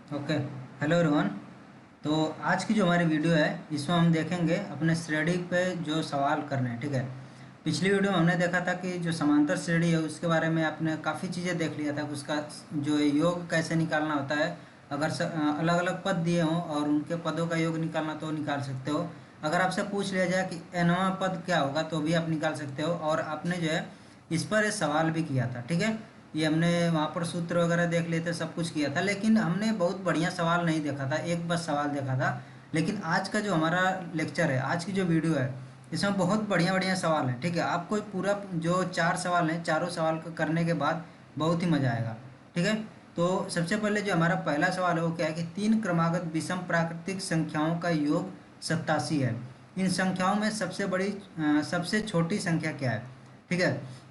Okay. Hello everyone. तो आज की जो हमारी वीडियो है इसमें हम देखेंगे अपने श्रेणी पे जो सवाल करने हैं। ठीक है। पिछली वीडियो में हमने देखा था कि जो समांतर श्रेणी है उसके बारे में आपने काफ़ी चीज़ें देख लिया था कि उसका जो है योग कैसे निकालना होता है। अगर अलग अलग पद दिए हों और उनके पदों का योग निकालना तो निकाल सकते हो। अगर आपसे पूछ लिया जाए कि nवां पद क्या होगा तो भी आप निकाल सकते हो। और आपने जो है इस पर एक सवाल भी किया था। ठीक है। ये हमने वहाँ पर सूत्र वगैरह देख लिए थे, सब कुछ किया था, लेकिन हमने बहुत बढ़िया सवाल नहीं देखा था, एक बस सवाल देखा था। लेकिन आज का जो हमारा लेक्चर है, आज की जो वीडियो है, इसमें बहुत बढ़िया बढ़िया सवाल है। ठीक है। आपको पूरा जो चार सवाल हैं, चारों सवाल को करने के बाद बहुत ही मज़ा आएगा। ठीक है। तो सबसे पहले जो हमारा पहला सवाल है वो क्या है कि तीन क्रमागत विषम प्राकृतिक संख्याओं का योग 87 है। इन संख्याओं में सबसे बड़ी सबसे छोटी संख्या क्या है। ठीक है।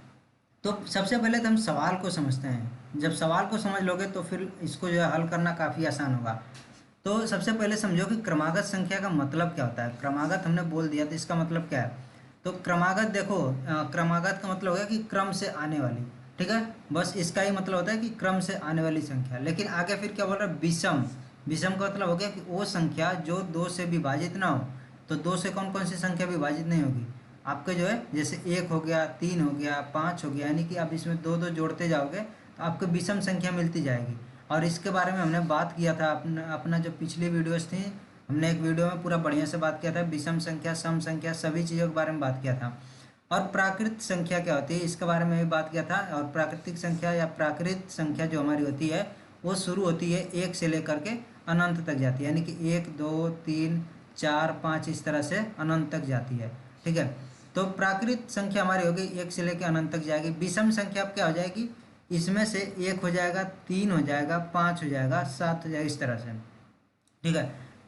तो सबसे पहले तो हम सवाल को समझते हैं। जब सवाल को समझ लोगे तो फिर इसको जो है हल करना काफ़ी आसान होगा। तो सबसे पहले समझो कि क्रमागत संख्या का मतलब क्या होता है। क्रमागत हमने बोल दिया तो इसका मतलब क्या है। तो क्रमागत देखो, क्रमागत का मतलब हो गया कि क्रम से आने वाली। ठीक है। बस इसका ही मतलब होता है कि क्रम से आने वाली संख्या। लेकिन आगे फिर क्या बोल रहा है, विषम। विषम का मतलब हो गया कि वो संख्या जो दो से विभाजित ना हो। तो दो से कौन कौन सी संख्या विभाजित नहीं होगी। आपके जो है जैसे एक हो गया, तीन हो गया, पाँच हो गया, यानी कि आप इसमें दो दो जोड़ते जाओगे तो आपको विषम संख्या मिलती जाएगी। और इसके बारे में हमने बात किया था अपना अपना जो पिछली वीडियोस थी। हमने एक वीडियो में पूरा बढ़िया से बात किया था, विषम संख्या, सम संख्या, सभी चीज़ों के बारे में बात किया था। और प्राकृत संख्या क्या होती है इसके बारे में भी बात किया था। और प्राकृतिक संख्या या प्राकृत संख्या जो हमारी होती है वो शुरू होती है एक से लेकर के अनंत तक जाती है, यानी कि एक, दो, तीन, चार, पाँच, इस तरह से अनंत तक जाती है। ठीक है। तो प्राकृत संख्या हमारी होगी एक से लेकर अनंत तक जाएगी। विषम संख्या अब क्या हो जाएगी, इसमें से एक हो जाएगा, तीन हो जाएगा, पाँच हो जाएगा, सात हो जाएगा, इस तरह से। ठीक है।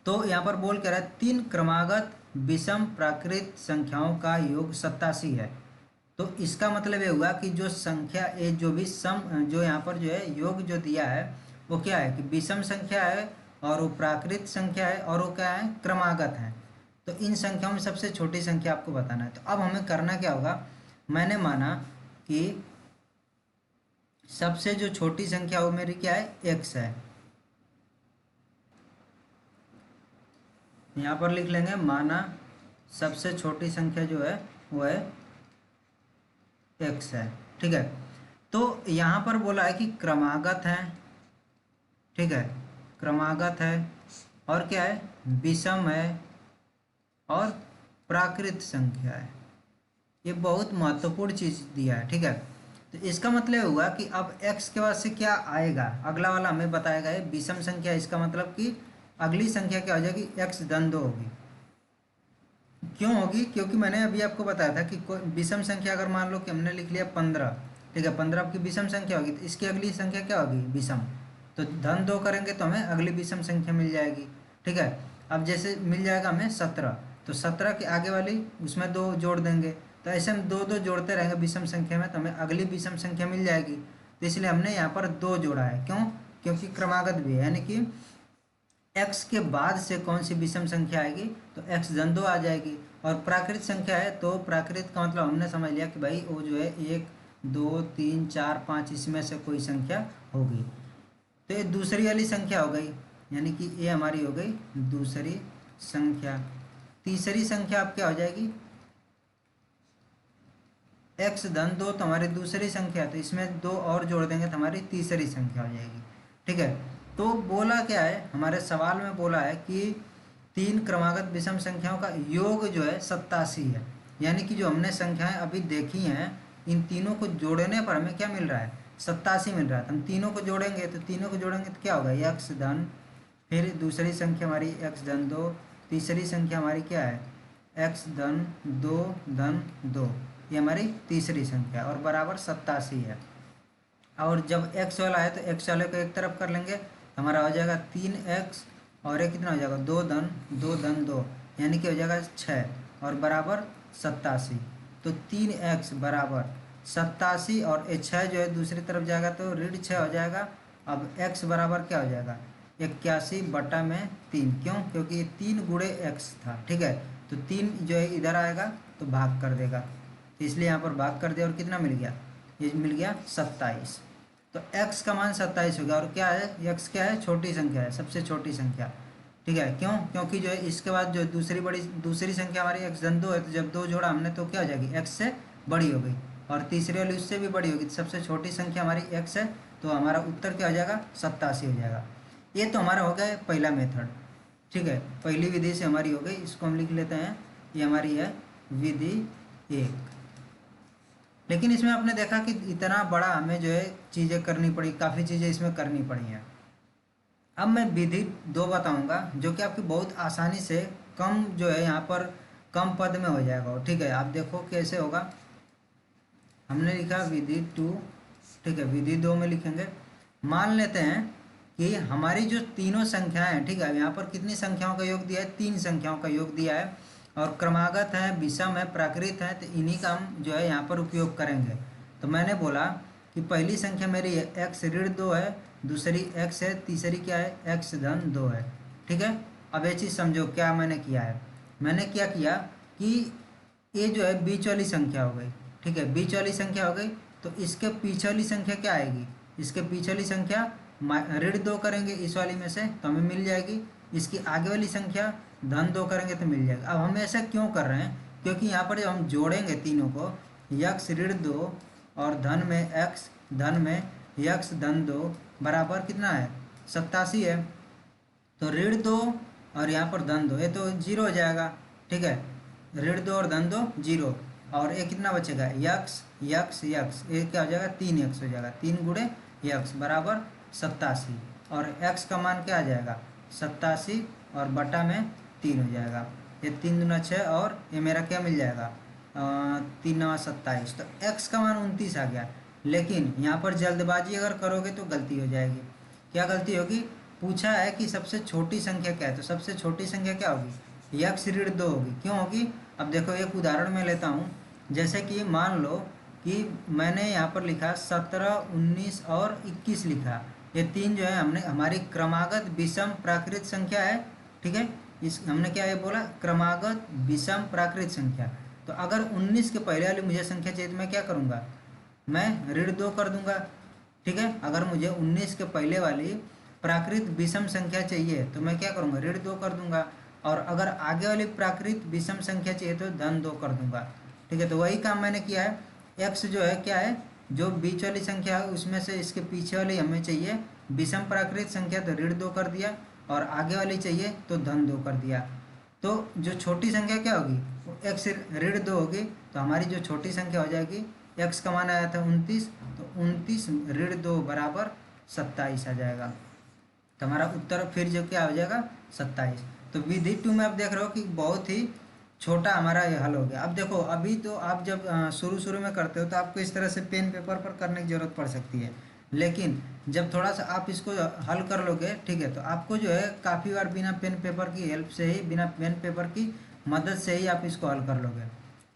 तो यहाँ पर बोल क्या रहा है, तीन क्रमागत विषम प्राकृत संख्याओं का योग 87 है। तो इसका मतलब ये हुआ कि जो संख्या ये जो भी सम जो यहाँ पर जो है योग जो दिया है वो क्या है कि विषम संख्या है, और वो प्राकृत संख्या है, और वो क्या है, क्रमागत है। तो इन संख्याओं में सबसे छोटी संख्या आपको बताना है। तो अब हमें करना क्या होगा, मैंने माना कि सबसे जो छोटी संख्या वो मेरी क्या है, एक्स है। यहाँ पर लिख लेंगे माना सबसे छोटी संख्या जो है वो है एक्स है। ठीक है। तो यहाँ पर बोला है कि क्रमागत है। ठीक है। क्रमागत है, और क्या है, विषम है, और प्राकृत संख्या है। ये बहुत महत्वपूर्ण चीज दिया है। ठीक है। तो इसका मतलब हुआ कि अब x के बाद से क्या आएगा, अगला वाला हमें बताएगा। ये विषम संख्या, इसका मतलब कि अगली संख्या क्या हो जाएगी, x धन दो होगी। क्यों होगी, क्योंकि मैंने अभी आपको बताया था कि कोई विषम संख्या अगर मान लो कि हमने लिख लिया 15। ठीक है, 15 आपकी विषम संख्या होगी तो इसकी अगली संख्या क्या होगी, विषम। तो धन दो करेंगे तो हमें अगली विषम संख्या मिल जाएगी। ठीक है। अब जैसे मिल जाएगा हमें 17, तो 17 के आगे वाली उसमें दो जोड़ देंगे। तो ऐसे हम दो दो जोड़ते रहेंगे विषम संख्या में, तो हमें अगली विषम संख्या मिल जाएगी। तो इसलिए हमने यहाँ पर दो जोड़ा है। क्यों, क्योंकि क्रमागत भी है, यानी कि x के बाद से कौन सी विषम संख्या आएगी, तो x धन दो आ जाएगी। और प्राकृत संख्या है तो प्राकृत का मतलब हमने समझ लिया कि भाई वो जो है एक, दो, तीन, चार, पाँच, इसमें से कोई संख्या होगी। तो ये दूसरी वाली संख्या हो गई, यानी कि ये हमारी हो गई दूसरी संख्या। तीसरी संख्या अब क्या हो जाएगी, x धन दो तो हमारी दूसरी संख्या, तो इसमें दो और जोड़ देंगे तो हमारी तीसरी संख्या हो जाएगी। ठीक है। तो बोला क्या है, हमारे सवाल में बोला है कि तीन क्रमागत विषम संख्याओं का योग जो है 87 है। यानी कि जो हमने संख्याएं अभी देखी हैं इन तीनों को जोड़ने पर हमें क्या मिल रहा है, 87 मिल रहा है। तो हम तीनों को जोड़ेंगे, तो तीनों को जोड़ेंगे तो क्या होगा, x धन, फिर दूसरी संख्या हमारी x धन दो, तीसरी संख्या हमारी क्या है, x धन दो धन दो, ये हमारी तीसरी संख्या, और बराबर 87 है। और जब x वाला है तो x वाले को एक तरफ कर लेंगे तो हमारा हो जाएगा 3x, और ये कितना हो जाएगा, दो धन दो, यानी कि हो जाएगा 6, और बराबर 87। तो 3x बराबर 87, और ये 6 जो है दूसरी तरफ जाएगा तो ऋण 6 हो जाएगा। अब x बराबर क्या हो जाएगा, 81/3। क्यों, क्योंकि ये 3 × x था। ठीक है। तो 3 जो है इधर आएगा तो भाग कर देगा, तो इसलिए यहाँ पर भाग कर दिया और कितना मिल गया, ये मिल गया 27। तो तो x का मान 27 हो गया। और क्या है, x क्या है, छोटी संख्या है, सबसे छोटी संख्या। ठीक है, क्यों, क्योंकि जो है इसके बाद जो दूसरी संख्या हमारी x धन 2 है, तो जब 2 जोड़ा हमने तो क्या हो जाएगी, x से बड़ी हो गई, और तीसरी वाली उससे भी बड़ी होगी, तो सबसे छोटी संख्या हमारी x है, तो हमारा उत्तर क्या हो जाएगा, 87 हो जाएगा। ये तो हमारा हो गया पहला मेथड। ठीक है, पहली विधि से हमारी हो गई, इसको हम लिख लेते हैं, ये हमारी है विधि 1। लेकिन इसमें आपने देखा कि इतना बड़ा हमें जो है चीज़ें करनी पड़ी, काफ़ी चीज़ें इसमें करनी पड़ी हैं। अब मैं विधि 2 बताऊंगा, जो कि आपकी बहुत आसानी से कम जो है यहाँ पर कम पद में हो जाएगा। ठीक है, आप देखो कैसे होगा। हमने लिखा विधि 2, ठीक है, विधि 2 में लिखेंगे। मान लेते हैं कि हमारी जो तीनों संख्याएं हैं, ठीक है, यहाँ पर कितनी संख्याओं का योग दिया है, 3 संख्याओं का योग दिया है, और क्रमागत है, विषम है, प्राकृत है, तो इन्हीं का हम जो है यहाँ पर उपयोग करेंगे। तो मैंने बोला कि पहली संख्या मेरी x ऋण 2 है, दूसरी x है, तीसरी क्या है, x धन 2 है। ठीक है, अब ये चीज़ समझो क्या मैंने किया है। मैंने क्या किया कि ये जो है बीच वाली संख्या हो गई। ठीक है, बीच वाली संख्या हो गई, तो इसके पीछे वाली संख्या क्या आएगी, इसके पीछे वाली संख्या ऋण 2 करेंगे इस वाली में से तो हमें मिल जाएगी, इसकी आगे वाली संख्या धन 2 करेंगे तो मिल जाएगा। अब हम ऐसा क्यों कर रहे हैं, क्योंकि यहाँ पर जब हम जोड़ेंगे तीनों को, x ऋण 2 और धन में x, धन में x धन 2 बराबर कितना है, 87 है। तो ऋण 2 और यहाँ पर धन 2, ये तो जीरो हो जाएगा। ठीक है, ऋण 2 और धन 2 जीरो, और ये कितना बचेगा, यक्स यक्स यक्स, ये क्या हो जाएगा, 3x हो जाएगा, 3 गुणे यक्स बराबर 87, और x का मान क्या आ जाएगा, 87, और बटा में 3 हो जाएगा। ये 3 दूना 6, और ये मेरा क्या मिल जाएगा, 3 9 27, तो x का मान 29 आ गया। लेकिन यहाँ पर जल्दबाजी अगर करोगे तो गलती हो जाएगी। क्या गलती होगी, पूछा है कि सबसे छोटी संख्या क्या है, तो सबसे छोटी संख्या क्या होगी, x ऋण 2 होगी। क्यों होगी, अब देखो एक उदाहरण मैं लेता हूँ। जैसे कि मान लो कि मैंने यहाँ पर लिखा 17, 19 और 21 लिखा, ये तीन जो है हमने हमारी क्रमागत विषम प्राकृत संख्या है। ठीक है, इस हमने क्या ये बोला, क्रमागत विषम प्राकृत संख्या। तो अगर 19 के पहले वाली मुझे संख्या चाहिए तो मैं क्या करूँगा, मैं ऋण 2 कर दूंगा। ठीक है, अगर मुझे 19 के पहले वाली प्राकृत विषम संख्या चाहिए तो मैं क्या करूँगा, ऋण 2 कर दूंगा, और अगर आगे वाली प्राकृत विषम संख्या चाहिए तो धन 2 कर दूंगा। ठीक है, तो वही काम मैंने किया है। x जो है क्या है, जो बीच वाली संख्या है उसमें से इसके पीछे वाली हमें चाहिए विषम प्राकृत संख्या, तो ऋण 2 कर दिया, और आगे वाली चाहिए तो धन 2 कर दिया। तो जो छोटी संख्या क्या होगी, x ऋण 2 होगी, तो हमारी जो छोटी संख्या हो जाएगी, x का मान आया था 29, तो 29 ऋण 2 बराबर 27 आ जाएगा। तो हमारा उत्तर फिर जो क्या हो जाएगा, 27। तो विधि 2 में आप देख रहे हो कि बहुत ही छोटा हमारा ये हल हो गया। अब देखो, अभी तो आप जब शुरू में करते हो तो आपको इस तरह से पेन पेपर पर करने की ज़रूरत पड़ सकती है, लेकिन जब थोड़ा सा आप इसको हल कर लोगे, ठीक है, तो आपको जो है काफ़ी बार बिना पेन पेपर की हेल्प से ही, बिना पेन पेपर की मदद से ही आप इसको हल कर लोगे।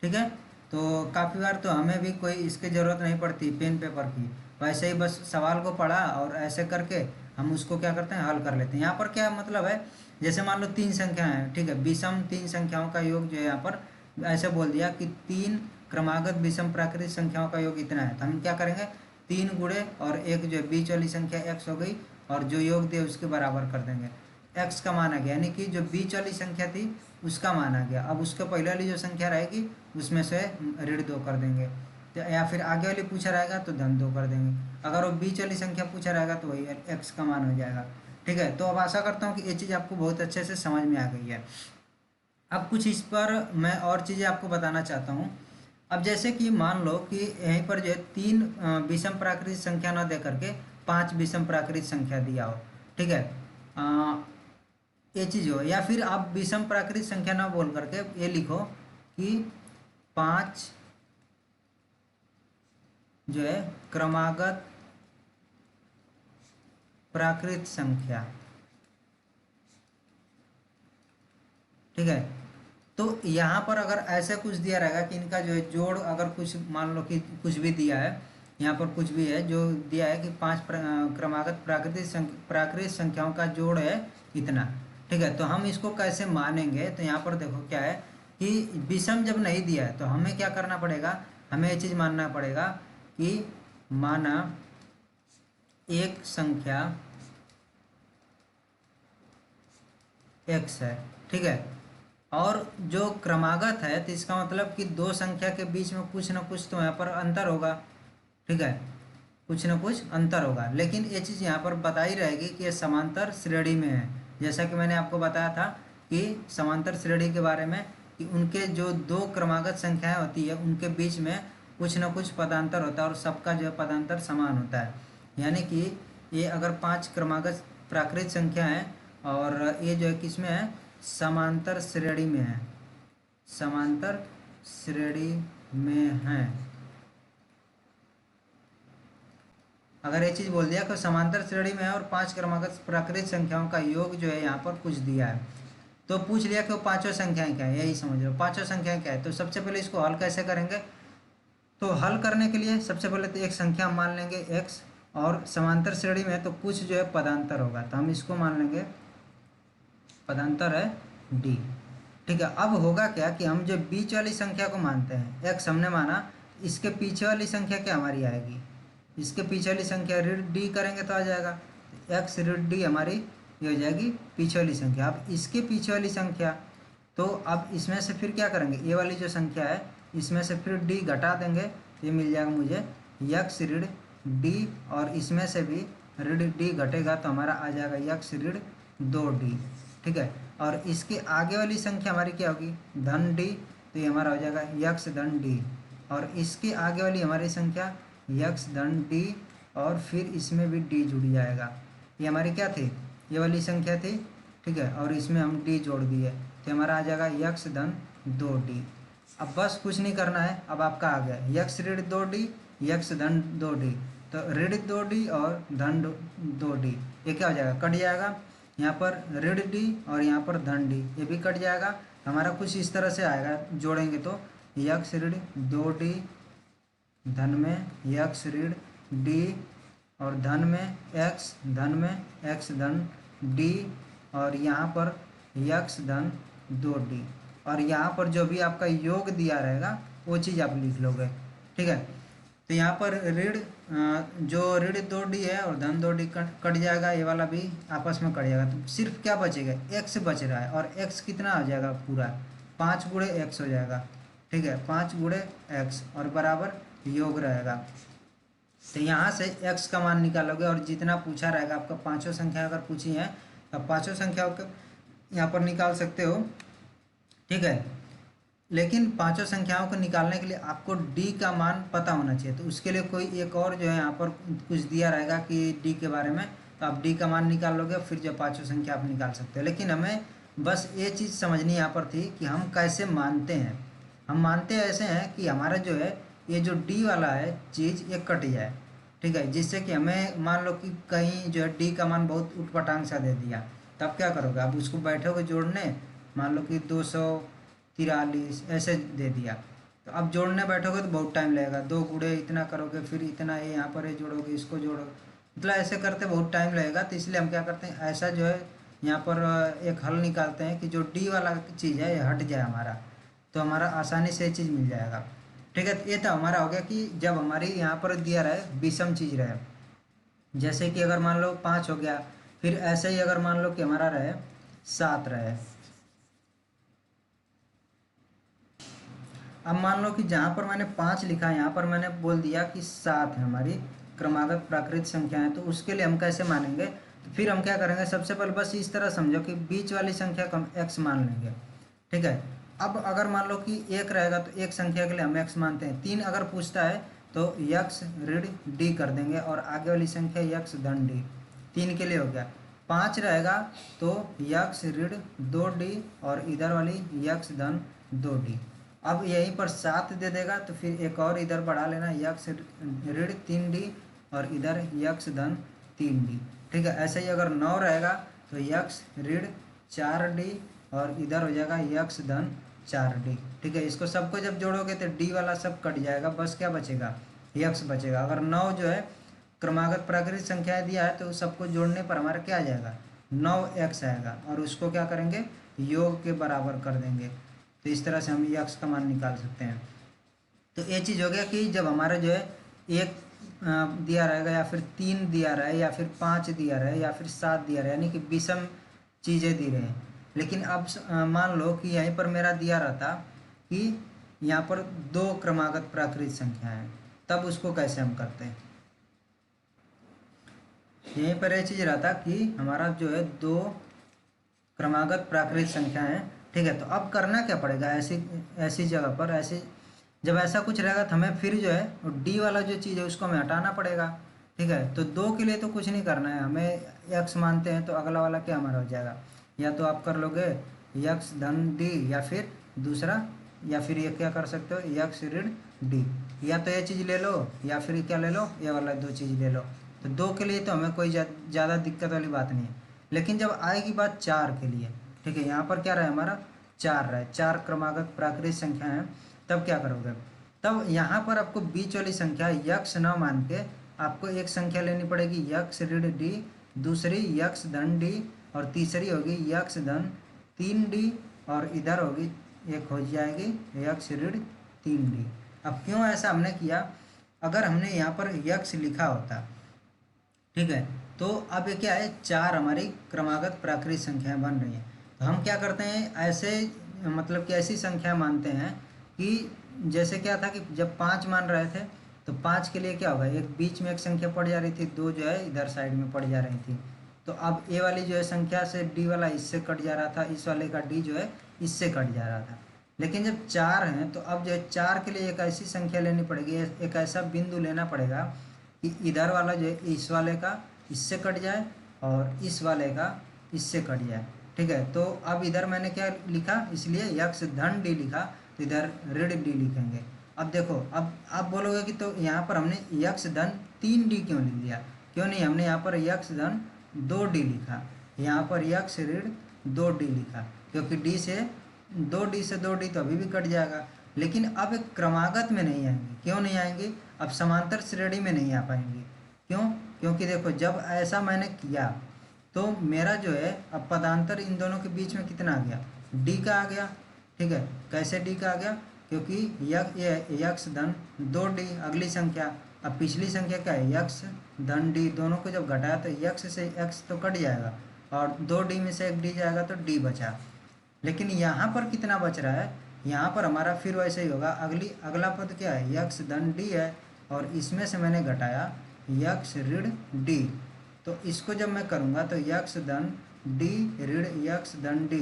ठीक है, तो काफ़ी बार तो हमें भी कोई इसकी ज़रूरत नहीं पड़ती पेन पेपर की, वैसे ही बस सवाल को पढ़ा और ऐसे करके हम उसको क्या करते हैं, हल कर लेते हैं। यहाँ पर क्या मतलब है, जैसे मान लो 3 संख्याएं हैं, ठीक है, विषम 3 संख्याओं का योग जो है यहाँ पर ऐसे बोल दिया कि 3 क्रमागत विषम प्राकृतिक संख्याओं का योग इतना है, तो हम क्या करेंगे, 3 गुणे और एक जो बीच वाली संख्या x हो गई, और जो योग दिया उसके बराबर कर देंगे। x का मान आ गया, यानी कि जो बीच वाली संख्या थी उसका मान आ गया। अब उसके पहले वाली जो संख्या रहेगी उसमें से ऋण 2 कर देंगे, तो या फिर आगे वाली पूछा रहेगा तो धन 2 कर देंगे। अगर वो बीच वाली संख्या पूछा रहेगा तो वही x का मान हो जाएगा। ठीक है, तो अब आशा करता हूँ कि ये चीज़ आपको बहुत अच्छे से समझ में आ गई है। अब कुछ इस पर मैं और चीज़ें आपको बताना चाहता हूँ। अब जैसे कि मान लो कि यहीं पर जो है 3 विषम प्राकृतिक संख्या ना दे करके 5 विषम प्राकृतिक संख्या दिया हो। ठीक है, ये चीज़ हो, या फिर आप विषम प्राकृतिक संख्या ना बोल करके ये लिखो कि 5 जो है क्रमागत प्राकृत संख्या। ठीक है, तो यहाँ पर अगर ऐसे कुछ दिया रहेगा कि इनका जो है जोड़, अगर कुछ मान लो कि कुछ भी दिया है, यहाँ पर कुछ भी है जो दिया है कि 5 क्रमागत प्राकृतिक संख्याओं का जोड़ है इतना। ठीक है, तो हम इसको कैसे मानेंगे, तो यहाँ पर देखो क्या है कि विषम जब नहीं दिया है तो हमें क्या करना पड़ेगा, हमें ये चीज़ मानना पड़ेगा कि माना एक संख्या x है, ठीक है। और जो क्रमागत है तो इसका मतलब कि दो संख्या के बीच में कुछ ना कुछ तो यहाँ पर अंतर होगा, ठीक है, कुछ ना कुछ अंतर होगा। लेकिन ये चीज़ यहाँ पर बताई रहेगी कि ये समांतर श्रेणी में है। जैसा कि मैंने आपको बताया था कि समांतर श्रेणी के बारे में, कि उनके जो दो क्रमागत संख्याएं होती है उनके बीच में कुछ ना कुछ पदांतर होता है और सबका जो है पदांतर समान होता है। यानी कि ये अगर 5 क्रमागत प्राकृत संख्या है और ये जो है किसमें है, समांतर श्रेणी में है, समांतर श्रेणी में है। अगर ये चीज़ बोल दिया कि समांतर श्रेणी में है और 5 क्रमागत प्राकृत संख्याओं का योग जो है यहाँ पर कुछ दिया है, तो पूछ लिया कि वो पांचों संख्याएं क्या है, यही समझ लो पांचों संख्याएं क्या है। तो सबसे पहले इसको हल कैसे करेंगे, तो हल करने के लिए सबसे पहले तो एक संख्या हम मान लेंगे x, और समांतर श्रेणी में है तो कुछ जो है पदांतर होगा, तो हम इसको मान लेंगे पदांतर है d, ठीक है। अब होगा क्या कि हम जो बीच वाली संख्या को मानते हैं x हमने माना, इसके पीछे वाली संख्या क्या हमारी आएगी, इसके पीछे वाली संख्या ऋण d करेंगे तो आ जाएगा, x ऋण d हमारी ये हो जाएगी पीछे वाली संख्या। अब इसके पीछे वाली संख्या, तो अब इसमें से फिर क्या करेंगे, ये वाली जो संख्या है इसमें से फिर d घटा देंगे, ये मिल जाएगा मुझे x ऋण d, और इसमें से भी ऋण d घटेगा तो हमारा आ जाएगा x ऋण 2d, ठीक है। और इसके आगे वाली संख्या हमारी क्या होगी, धन d, तो ये हमारा हो जाएगा x धन d, और इसके आगे वाली हमारी संख्या x धन d, और फिर इसमें भी d जुड़ जाएगा। ये हमारी क्या थी, ये वाली संख्या थी, ठीक है, और इसमें हम d जोड़ दिए तो हमारा आ जाएगा x धन 2d। अब बस कुछ नहीं करना है, अब आपका आ गया x ऋण 2d, x धन 2d, तो ऋण 2d और धन 2d, ये क्या हो जाएगा, कट जाएगा। यहाँ पर ऋण d और यहाँ पर धन d, ये भी कट जाएगा। हमारा कुछ इस तरह से आएगा, जोड़ेंगे तो x ऋण 2d, धन में x ऋण d, और धन में x, धन में x धन d, और यहाँ पर x धन 2d, और यहाँ पर जो भी आपका योग दिया रहेगा वो चीज़ आप लिख लोगे, ठीक है। तो यहाँ पर ऋण जो ऋण 2d है और धन 2d कट जाएगा, ये वाला भी आपस में कट जाएगा, तो सिर्फ क्या बचेगा, x बच रहा है, और x कितना हो जाएगा पूरा 5 गुणे x हो जाएगा, ठीक है, 5 गुणे x, और बराबर योग रहेगा। तो यहाँ से x का मान निकालोगे, और जितना पूछा रहेगा आपका, पांचों संख्या अगर पूछी है तो पांचों संख्याओं को यहाँ पर निकाल सकते हो, ठीक है। लेकिन पांचों संख्याओं को निकालने के लिए आपको d का मान पता होना चाहिए, तो उसके लिए कोई एक और जो है यहाँ पर कुछ दिया रहेगा कि d के बारे में, तो आप d का मान निकाल लोगे, फिर जो पांचों संख्या आप निकाल सकते हो। लेकिन हमें बस ये चीज़ समझनी यहाँ पर थी कि हम कैसे मानते हैं। हम मानते ऐसे हैं कि हमारा जो है ये जो d वाला है चीज़ ये कट जाए, ठीक है, जिससे कि हमें मान लो कि कहीं जो है d का मान बहुत उटपटांग सा दे दिया, तब क्या करोगे, आप उसको बैठोगे जोड़ने, मान लो कि 243 ऐसे दे दिया, तो अब जोड़ने बैठोगे तो बहुत टाइम लगेगा, 2 गुणे इतना करोगे, फिर इतना ये यहाँ पर जोड़ोगे, इसको जोड़ोगे, मतलब ऐसे करते बहुत टाइम लगेगा। तो इसलिए हम क्या करते हैं, ऐसा जो है यहाँ पर एक हल निकालते हैं कि जो डी वाला चीज़ है ये हट जाए हमारा, तो हमारा आसानी से ये चीज़ मिल जाएगा, ठीक है। ये तो हमारा हो गया कि जब हमारी यहाँ पर दिया रहे विषम चीज़ रहे, जैसे कि अगर मान लो 5 हो गया, फिर ऐसे ही अगर मान लो कि हमारा रहे 7 रहे। अब मान लो कि जहाँ पर मैंने 5 लिखा है यहाँ पर मैंने बोल दिया कि 7 है हमारी क्रमागत प्राकृत संख्या है, तो उसके लिए हम कैसे मानेंगे, तो फिर हम क्या करेंगे, सबसे पहले बस इस तरह समझो कि बीच वाली संख्या को हम x मान लेंगे, ठीक है। अब अगर मान लो कि 1 रहेगा तो एक संख्या के लिए हम x मानते हैं, 3 अगर पूछता है तो x ऋण d कर देंगे, और आगे वाली संख्या x धन d, 3 के लिए हो गया। 5 रहेगा तो x ऋण 2d, और इधर वाली x धन 2d। अब यहीं पर 7 दे देगा तो फिर एक और इधर बढ़ा लेना, x ऋण 3d, और इधर x धन 3d, ठीक है। ऐसे ही अगर 9 रहेगा तो x ऋण 4d, और इधर हो जाएगा x धन 4d, ठीक है। इसको सबको जब जोड़ोगे तो d वाला सब कट जाएगा, बस क्या बचेगा, x बचेगा। अगर 9 जो है क्रमागत प्राकृत संख्याएं दिया है तो सबको जोड़ने पर हमारा क्या आ जाएगा, 9x आएगा, और उसको क्या करेंगे, योग के बराबर कर देंगे, तो इस तरह से हम x का मान निकाल सकते हैं। तो ये चीज़ हो गया कि जब हमारा जो है एक दिया रहेगा, या फिर 3 दिया रहे, या फिर 5 दिया रहे, या फिर 7 दिया रहे, यानी कि विषम चीज़ें दी रहे हैं। लेकिन अब मान लो कि यहीं पर मेरा दिया रहता कि यहाँ पर 2 क्रमागत प्राकृत संख्या है, तब उसको कैसे हम करते हैं। यहीं पर यह चीज़ रहता कि हमारा जो है 2 क्रमागत प्राकृत संख्या है, ठीक है। तो अब करना क्या पड़ेगा, ऐसी ऐसी जगह पर, ऐसे जब ऐसा कुछ रहेगा तो हमें फिर जो है डी वाला जो चीज़ है उसको हमें हटाना पड़ेगा, ठीक है। तो 2 के लिए तो कुछ नहीं करना है, हमें एक्स मानते हैं, तो अगला वाला क्या हमारा हो जाएगा, या तो आप कर लोगे यक्स धन डी, या फिर दूसरा, या फिर ये क्या कर सकते हो यक्स ऋण डी, या तो ये चीज़ ले लो या फिर क्या ले लो, ये वाला 2 चीज़ ले लो। तो 2 के लिए तो हमें कोई ज़्यादा दिक्कत वाली बात नहीं है। लेकिन जब आएगी बात 4 के लिए, ठीक है, यहाँ पर क्या रहे हमारा 4 रहे, 4 क्रमागत प्राकृत संख्या है, तब क्या करोगे, तब यहाँ पर आपको बीच वाली संख्या यक्स न मान के आपको एक संख्या लेनी पड़ेगी यक्स ऋण डी, दूसरी यक्स धन डी, और तीसरी होगी यक्स धन 3d, और इधर होगी एक हो जाएगी यक्स ऋण 3d। अब क्यों ऐसा हमने किया, अगर हमने यहाँ पर यक्स लिखा होता, ठीक है, तो अब ये क्या है 4 हमारी क्रमागत प्राकृत संख्याएं बन रही हैं। तो हम क्या करते हैं, ऐसे मतलब कि ऐसी संख्या मानते हैं कि जैसे क्या था कि जब 5 मान रहे थे तो 5 के लिए क्या होगा, एक बीच में एक संख्या पड़ जा रही थी, 2 जो है इधर साइड में पड़ जा रही थी। तो अब ए वाली जो है संख्या से डी वाला इससे कट जा रहा था, इस वाले का डी जो है इससे कट जा रहा था। लेकिन जब 4 हैं तो अब जो है 4 के लिए एक ऐसी संख्या लेनी पड़ेगी, एक ऐसा बिंदु लेना पड़ेगा कि इधर वाला जो है इस वाले का इससे कट जाए और इस वाले का इससे कट जाए, ठीक है। तो अब इधर मैंने क्या लिखा, इसलिए यक्स धन डी लिखा, तो इधर ऋण डी लिखेंगे। अब देखो, अब आप बोलोगे कि तो यहाँ पर हमने यक्स धन 3d क्यों लिख दिया, क्यों नहीं हमने यहाँ पर यक्स धन 2d लिखा, यहाँ पर यक्स ऋण 2d लिखा, क्योंकि d से 2d तो अभी भी कट जाएगा। लेकिन अब एक क्रमागत में नहीं आएंगे, क्यों नहीं आएंगे, अब समांतर श्रेणी में नहीं आ पाएंगे। क्यों, क्योंकि देखो जब ऐसा मैंने किया तो मेरा जो है अब पदांतर इन दोनों के बीच में कितना आ गया, डी का आ गया, ठीक है। कैसे डी का आ गया, क्योंकि यक्स धन 2d अगली संख्या, अब पिछली संख्या क्या है यक्स धन डी, दोनों को जब घटाया तो यक्स से एक्स तो कट जाएगा और 2d में से एक डी जाएगा तो डी बचा। लेकिन यहाँ पर कितना बच रहा है, यहाँ पर हमारा फिर वैसे ही होगा, अगला पद क्या है यक्स धन डी है, और इसमें से मैंने घटाया यक्स ऋण डी। तो इसको जब मैं करूँगा तो यक्स धन डी ऋण यक्स धन डी,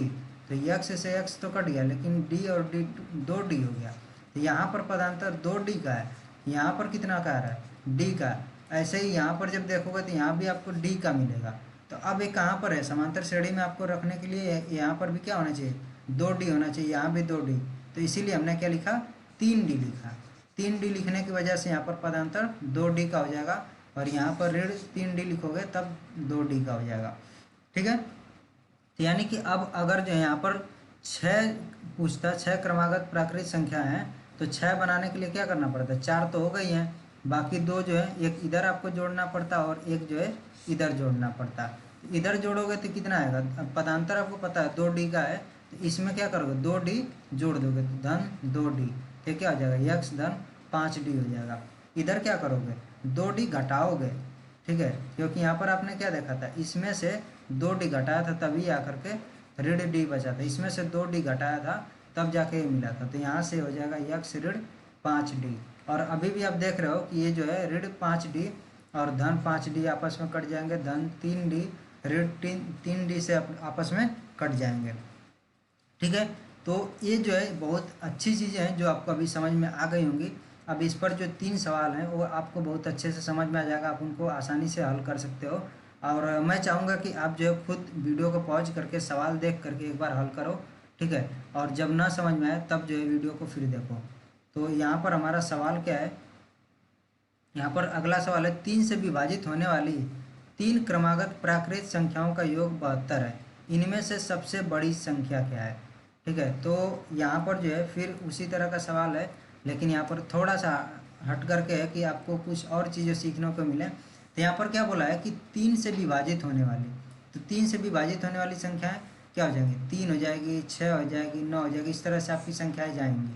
तो यक्स से एक्स तो कट गया, लेकिन डी और डी 2d हो गया। तो यहाँ पर पदांतर 2d का है, यहाँ पर कितना का आ रहा है डी का। ऐसे ही यहाँ पर जब देखोगे तो यहाँ भी आपको डी का मिलेगा। तो अब ये कहाँ पर है, समांतर श्रेणी में आपको रखने के लिए यहाँ पर भी क्या होना चाहिए 2d होना चाहिए, यहाँ भी 2d। तो इसीलिए हमने क्या लिखा 3d लिखा। 3d लिखने की वजह से यहाँ पर पदांतर 2d का हो जाएगा, और यहाँ पर ऋण 3d लिखोगे तब 2d का हो जाएगा, ठीक है। तो यानी कि अब अगर जो है यहाँ पर 6 पूछता, 6 क्रमागत प्राकृत संख्या है, तो 6 बनाने के लिए क्या करना पड़ता है, 4 तो हो गई हैं, बाकी 2 जो है एक इधर आपको जोड़ना पड़ता और एक जो है इधर जोड़ना पड़ता। इधर जोड़ोगे तो कितना आएगा, अब पदांतर आपको पता है 2d का है, तो इसमें क्या करोगे 2d जोड़ दोगे तो धन 2d, तो क्या हो जाएगा यक्स धन 5d हो जाएगा। इधर क्या करोगे 2d घटाओगे, ठीक है, क्योंकि यहाँ पर आपने क्या देखा था, इसमें से 2d घटाया था तभी आकर के ऋण डी बचा था, इसमें से 2d घटाया था तब जाके ये मिला था। तो यहाँ से हो जाएगा यक्स ऋण 5d, और अभी भी आप देख रहे हो कि ये जो है ऋण 5d और धन 5d आपस में कट जाएंगे, धन 3d ऋण 3d से आपस में कट जाएंगे, ठीक है। तो ये जो है बहुत अच्छी चीज़ें हैं जो आपको अभी समझ में आ गई होंगी। अब इस पर जो 3 सवाल हैं वो आपको बहुत अच्छे से समझ में आ जाएगा, आप उनको आसानी से हल कर सकते हो। और मैं चाहूँगा कि आप जो है खुद वीडियो को पॉज करके सवाल देख करके एक बार हल करो, ठीक है। और जब ना समझ में आए तब जो है वीडियो को फिर देखो। तो यहाँ पर हमारा सवाल क्या है, यहाँ पर अगला सवाल है 3 से विभाजित होने वाली 3 क्रमागत प्राकृत संख्याओं का योग 72 है, इनमें से सबसे बड़ी संख्या क्या है, ठीक है। तो यहाँ पर जो है फिर उसी तरह का सवाल है, लेकिन यहाँ पर थोड़ा सा हट करके है कि आपको कुछ और चीज़ें सीखने को मिले। तो यहाँ पर क्या बोला है कि 3 से विभाजित होने वाली, तो 3 से विभाजित होने वाली संख्याएं क्या हो जाएंगी, 3 हो जाएगी, 6 हो जाएगी, 9 हो जाएगी, इस तरह से आपकी संख्याएं जाएंगी,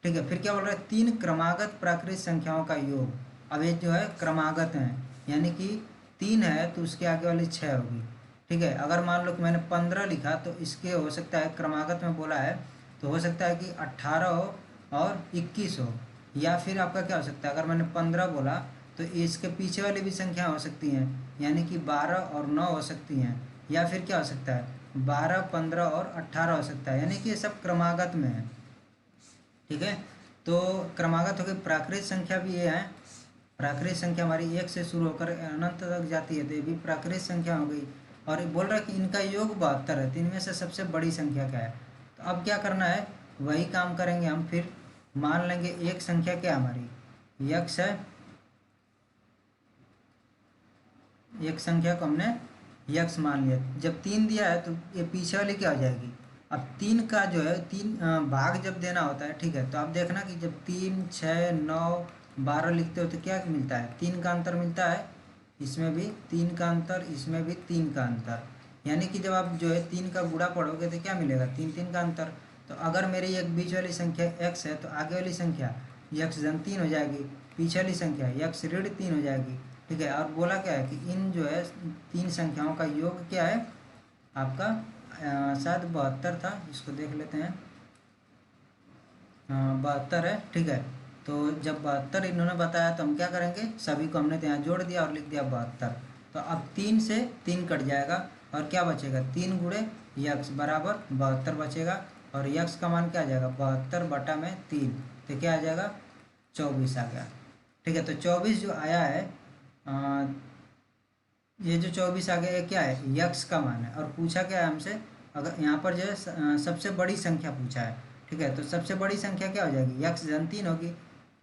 ठीक है। फिर क्या बोल रहा है 3 क्रमागत प्राकृत संख्याओं का योग। अब ये जो है क्रमागत हैं, यानी कि 3 है तो उसके आगे वाली 6 होगी, ठीक है। अगर मान लो कि मैंने 15 लिखा तो इसके हो सकता है क्रमागत में बोला है तो हो सकता है कि 18 हो और 21 हो, या फिर आपका क्या हो सकता है, अगर मैंने 15 बोला तो इसके पीछे वाली भी संख्या हो सकती हैं, यानी कि 12 और 9 हो सकती हैं, या फिर क्या हो सकता है 12, 15 और 18 हो सकता है, यानी कि ये सब क्रमागत में है, ठीक है। तो क्रमागत हो गई। प्राकृत संख्या भी ये है, प्राकृत संख्या हमारी 1 से शुरू होकर अनंत तक जाती है, तो ये भी प्राकृत संख्या हो गई। और ये बोल रहा है कि इनका योग 72 है, तो इनमें से सबसे बड़ी संख्या क्या है। तो अब क्या करना है, वही काम करेंगे हम। फिर मान लेंगे एक संख्या क्या हमारी यक्ष है, एक संख्या को हमने यक्ष मान लिया। जब 3 दिया है तो ये पीछे वाली क्या हो जाएगी। अब 3 का जो है 3 भाग जब देना होता है, ठीक है, तो आप देखना कि जब 3, 6, 9, 12 लिखते हो तो क्या मिलता है, 3 का अंतर मिलता है, इसमें भी 3 का अंतर, इसमें भी 3 का अंतर, यानी कि जब आप जो है 3 का गुणा पढ़ोगे तो क्या मिलेगा, 3 3 का अंतर। तो अगर मेरी एक बीच वाली संख्या x है तो आगे वाली संख्या यक्ष धन 3 हो जाएगी, पीछे वाली संख्या यक्ष ऋण 3 हो जाएगी, ठीक है। और बोला क्या है कि इन जो है 3 संख्याओं का योग क्या है आपका, शायद 72 था, इसको देख लेते हैं, 72 है, ठीक है। तो जब 72 इन्होंने बताया तो हम क्या करेंगे, सभी को हमने तो यहाँ जोड़ दिया और लिख दिया 72। तो अब 3 से 3 कट जाएगा और क्या बचेगा, 3 गुणे यक्ष बराबर 72 बचेगा, और यक्ष का मान क्या आ जाएगा 72 बटा में 3, तो क्या आ जाएगा 24 आ गया, ठीक है। तो 24 जो आया है, ये जो 24 आ गया ये क्या है, यक्ष का मान है। और पूछा क्या है हमसे, अगर यहाँ पर जो है सबसे बड़ी संख्या पूछा है, ठीक है, तो सबसे बड़ी संख्या क्या हो जाएगी, यक्ष धन 3 होगी,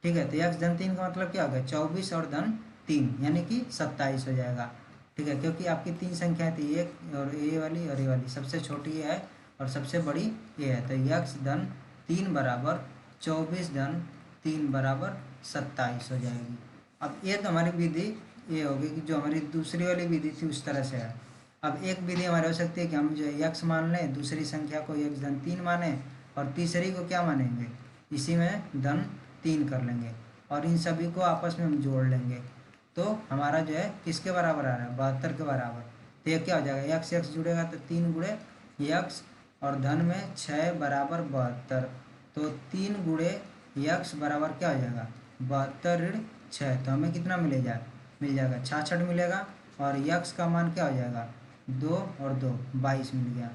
ठीक है। तो यक्ष धन 3 का मतलब क्या हो गया, 24 और धन 3 यानी कि 27 हो जाएगा, ठीक है, क्योंकि आपकी 3 संख्याएं थी, एक और ये वाली सबसे छोटी ये है और सबसे बड़ी ये है। तो यक्ष धन 3 बराबर 24 धन 3 बराबर 27 हो जाएगी। अब ये तो हमारी विधि ये होगी कि जो हमारी दूसरी वाली विधि थी उस तरह से है। अब एक विधि हमारी हो सकती है कि हम जो यक्ष मान लें, दूसरी संख्या को यक्ष धन 3 माने, और तीसरी को क्या मानेंगे, इसी में धन 3 कर लेंगे और इन सभी को आपस में हम जोड़ लेंगे, तो हमारा जो है किसके बराबर आ रहा है, 72 के बराबर। तो ये क्या हो जाएगा, यक्ष यक्ष जुड़ेगा तो 3 गुणे यक्ष और धन में 6 बराबर 72, तो 3 गुणे यक्ष बराबर क्या हो जाएगा 72 ऋण 6, तो हमें कितना मिल जाएगा 66 मिलेगा, और यक्ष का मान क्या हो जाएगा 2 और 2 22 मिल गया,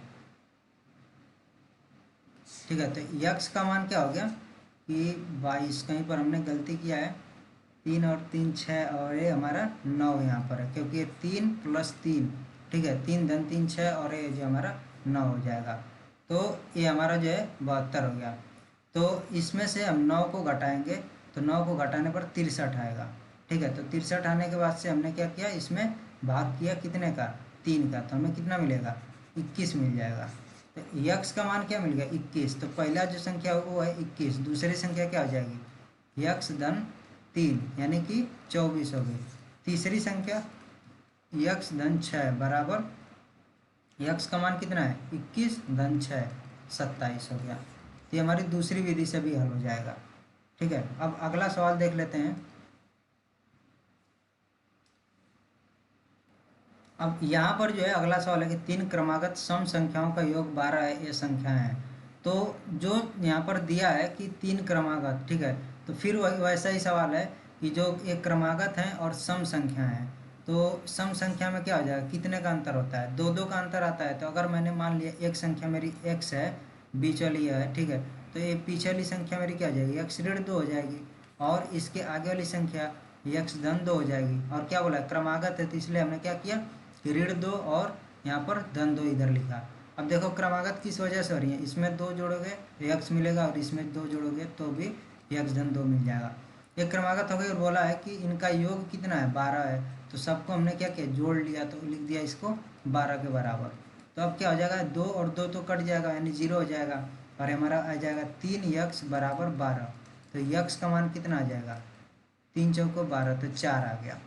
ठीक है। तो यक्ष का मान क्या हो गया कि 22, कहीं पर हमने गलती किया है, 3 और 3 6 और ये हमारा 9 यहाँ पर है, क्योंकि ये 3 + 3, ठीक है, 3 धन 3 6 और ये जो हमारा 9 हो जाएगा, तो ये हमारा जो है 72 हो गया। तो इसमें से हम 9 को घटाएंगे, तो 9 को घटाने पर 63 आएगा, ठीक है। तो 63 आने के बाद से हमने क्या किया, इसमें भाग किया कितने का, 3 का, तो हमें कितना मिलेगा 21 मिल जाएगा। तो यक्ष का मान क्या मिल गया 21, तो पहला जो संख्या वो है 21, दूसरी संख्या क्या हो जाएगी यक्ष धन 3 यानी कि 24 हो गई, तीसरी संख्या यक्ष धन 6 बराबर यक्ष का मान कितना है 21 धन 6 27 हो गया। तो ये हमारी दूसरी विधि से भी हल हो जाएगा, ठीक है। अब अगला सवाल देख लेते हैं। अब यहाँ पर जो है अगला सवाल है कि 3 क्रमागत सम संख्याओं का योग 12 है, ये संख्याएं हैं। तो जो यहाँ पर दिया है कि 3 क्रमागत, ठीक है, तो फिर वही वैसा ही सवाल है कि जो एक क्रमागत हैं और सम संख्या हैं, तो सम संख्या में क्या हो जाएगा, कितने का अंतर होता है, 2 2 का अंतर आता है। तो अगर मैंने मान लिया एक संख्या मेरी x है, बीच वाली है, ठीक है, तो ये पीछे वाली संख्या मेरी क्या हो जाएगी यक्ष ऋण 2 हो जाएगी, और इसके आगे वाली संख्या यक्ष धन 2 हो जाएगी। और क्या बोला क्रमागत है, तो इसलिए हमने क्या किया ऋण 2 और यहाँ पर धन 2 इधर लिखा। अब देखो क्रमागत किस वजह से हो रही है, इसमें 2 जोड़ोगे तो यक्ष मिलेगा और इसमें 2 जोड़ोगे तो भी यक्ष धन 2 मिल जाएगा। एक क्रमागत हो गई और बोला है कि इनका योग कितना है 12 है, तो सबको हमने क्या किया जोड़ लिया, तो लिख दिया इसको 12 के बराबर। तो अब क्या हो जाएगा 2 और 2 तो कट जाएगा यानी 0 हो जाएगा, और हमारा आ जाएगा 3 यक्ष बराबर 12। तो यक्ष का मान कितना आ जाएगा 3 चौको 12, तो 4 आ गया।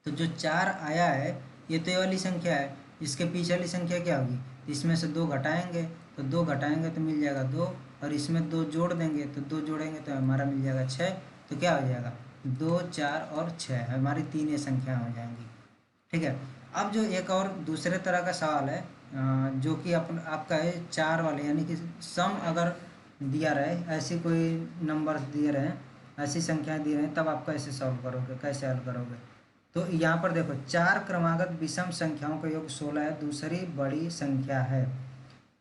तो जो 4 आया है ये तो ये वाली संख्या है, इसके पीछे वाली संख्या क्या होगी, इसमें से 2 घटाएंगे, तो 2 घटाएंगे तो मिल जाएगा 2, और इसमें 2 जोड़ देंगे तो 2 जोड़ेंगे तो हमारा मिल जाएगा 6, तो क्या हो जाएगा 2, 4 और 6 हमारी तीन ये संख्या हो जाएंगी। ठीक है। अब जो एक और दूसरे तरह का सवाल है, जो कि आपका है 4 वाले, यानी कि सम अगर दिया रहे, ऐसी कोई नंबर दिए रहे, ऐसी संख्या दिए रहे, तब आप कैसे सॉल्व करोगे, कैसे हल करोगे। तो यहाँ पर देखो, 4 क्रमागत विषम संख्याओं का योग 16 है, दूसरी बड़ी संख्या है।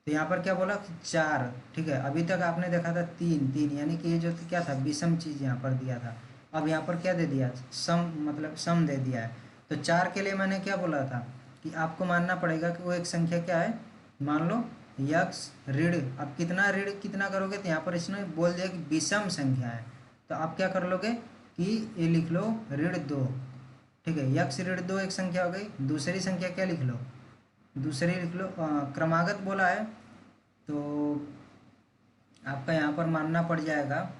तो यहाँ पर क्या बोला कि 4। ठीक है, अभी तक आपने देखा था 3 3, यानी कि ये जो क्या था, विषम चीज़ यहाँ पर दिया था। अब यहाँ पर क्या दे दिया, सम, मतलब सम दे दिया है। तो 4 के लिए मैंने क्या बोला था कि आपको मानना पड़ेगा कि वो एक संख्या क्या है, मान लो यक्स ऋण। अब कितना ऋण कितना करोगे, तो यहाँ पर इसने बोल दिया कि विषम संख्या है, तो आप क्या कर लोगे कि ये लिख लो ऋण 2। ठीक है, यक्स ऋण 2 एक संख्या हो गई। दूसरी संख्या क्या लिख लो, दूसरी लिख लो, क्रमागत बोला है, तो आपका यहाँ पर मानना पड़ जाएगा,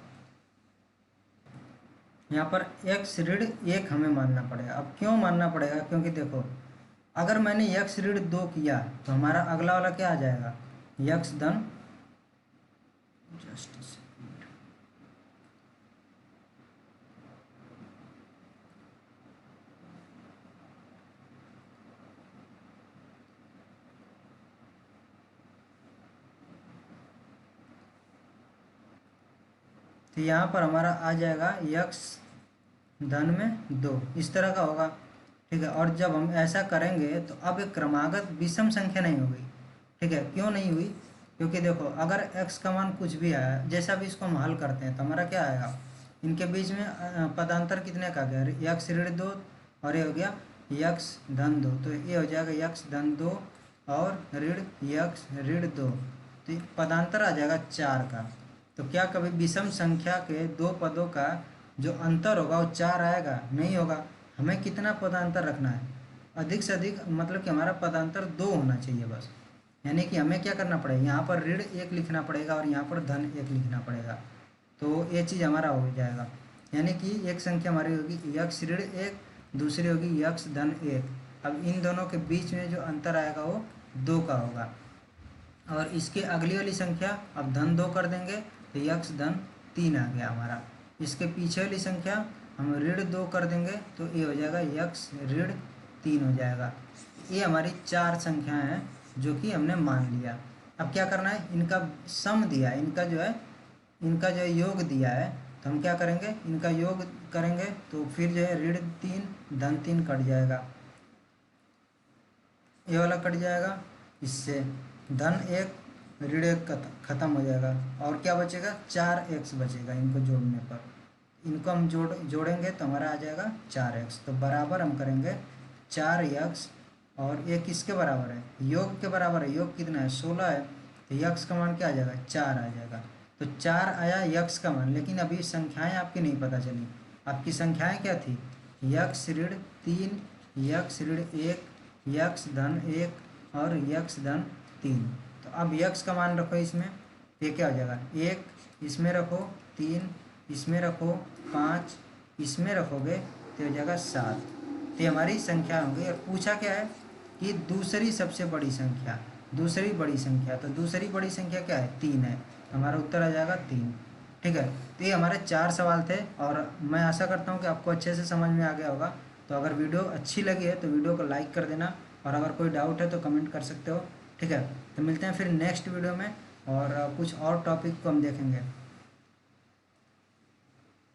यहाँ पर x ऋण 1 हमें मानना पड़ेगा। अब क्यों मानना पड़ेगा, क्योंकि देखो, अगर मैंने x ऋण 2 किया तो हमारा अगला वाला क्या आ जाएगा, यक्स धन, जस्ट तो यहाँ पर हमारा आ जाएगा यक्स धन में 2, इस तरह का होगा। ठीक है, और जब हम ऐसा करेंगे तो अब एक क्रमागत विषम संख्या नहीं होगी। ठीक है, क्यों नहीं हुई, क्योंकि देखो, अगर x का मान कुछ भी आया, जैसा भी इसको हम हल करते हैं, तो हमारा क्या आएगा, इनके बीच में पदांतर कितने का गया, x ऋण 2, और ये हो गया x धन 2, तो ये हो जाएगा x धन 2 और ऋण x ऋण 2, तो ये पदांतर आ जाएगा 4 का। तो क्या कभी विषम संख्या के दो पदों का जो अंतर होगा वो 4 आएगा, नहीं होगा। हमें कितना पदांतर रखना है, अधिक से अधिक, मतलब कि हमारा पदांतर 2 होना चाहिए बस। यानी कि हमें क्या करना पड़ेगा, यहाँ पर ऋण 1 लिखना पड़ेगा और यहाँ पर धन 1 लिखना पड़ेगा, तो ये चीज़ हमारा हो जाएगा। यानी कि एक संख्या हमारी होगी x ऋण 1, दूसरी होगी x धन 1। अब इन दोनों के बीच में जो अंतर आएगा वो 2 का होगा। और इसके अगली वाली संख्या अब धन 2 कर देंगे तो x धन 3 आ गया हमारा। इसके पीछे वाली संख्या हम ऋण 2 कर देंगे तो ये हो जाएगा x ऋण 3 हो जाएगा। ये हमारी 4 संख्याएं हैं जो कि हमने मान लिया। अब क्या करना है, इनका सम दिया है, इनका जो योग दिया है, तो हम क्या करेंगे, इनका योग करेंगे तो फिर जो है ऋण 3 धन 3 कट जाएगा, ये वाला कट जाएगा, इससे धन 1 ऋण 1 खत्म हो जाएगा, और क्या बचेगा, 4x बचेगा। इनको जोड़ने पर, इनको हम जोड़ेंगे तो हमारा आ जाएगा 4x। तो बराबर हम करेंगे 4x, और ये किसके बराबर है, योग के बराबर है। योग कितना है, 16 है, तो यक्स का मान क्या आ जाएगा, 4 आ जाएगा। तो 4 आया यक्स का मान, लेकिन अभी संख्याएं आपकी नहीं पता चली। आपकी संख्याएं क्या थी, x ऋण 3, x ऋण 1, x धन 1 और x धन 3। तो अब यक्स का मान रखो इसमें, ये क्या हो जाएगा, 1 इसमें रखो, 3 इसमें रखो, 5 इसमें रखोगे तो हो जाएगा 7। तो ये हमारी संख्या होंगी। और पूछा क्या है कि दूसरी सबसे बड़ी संख्या, दूसरी बड़ी संख्या, तो दूसरी बड़ी संख्या क्या है, 3 है। हमारा उत्तर आ जाएगा 3। ठीक है, तो ये हमारे 4 सवाल थे, और मैं आशा करता हूँ कि आपको अच्छे से समझ में आ गया होगा। तो अगर वीडियो अच्छी लगी है तो वीडियो को लाइक कर देना, और अगर कोई डाउट है तो कमेंट कर सकते हो। ठीक है, तो मिलते हैं फिर नेक्स्ट वीडियो में, और कुछ और टॉपिक को हम देखेंगे।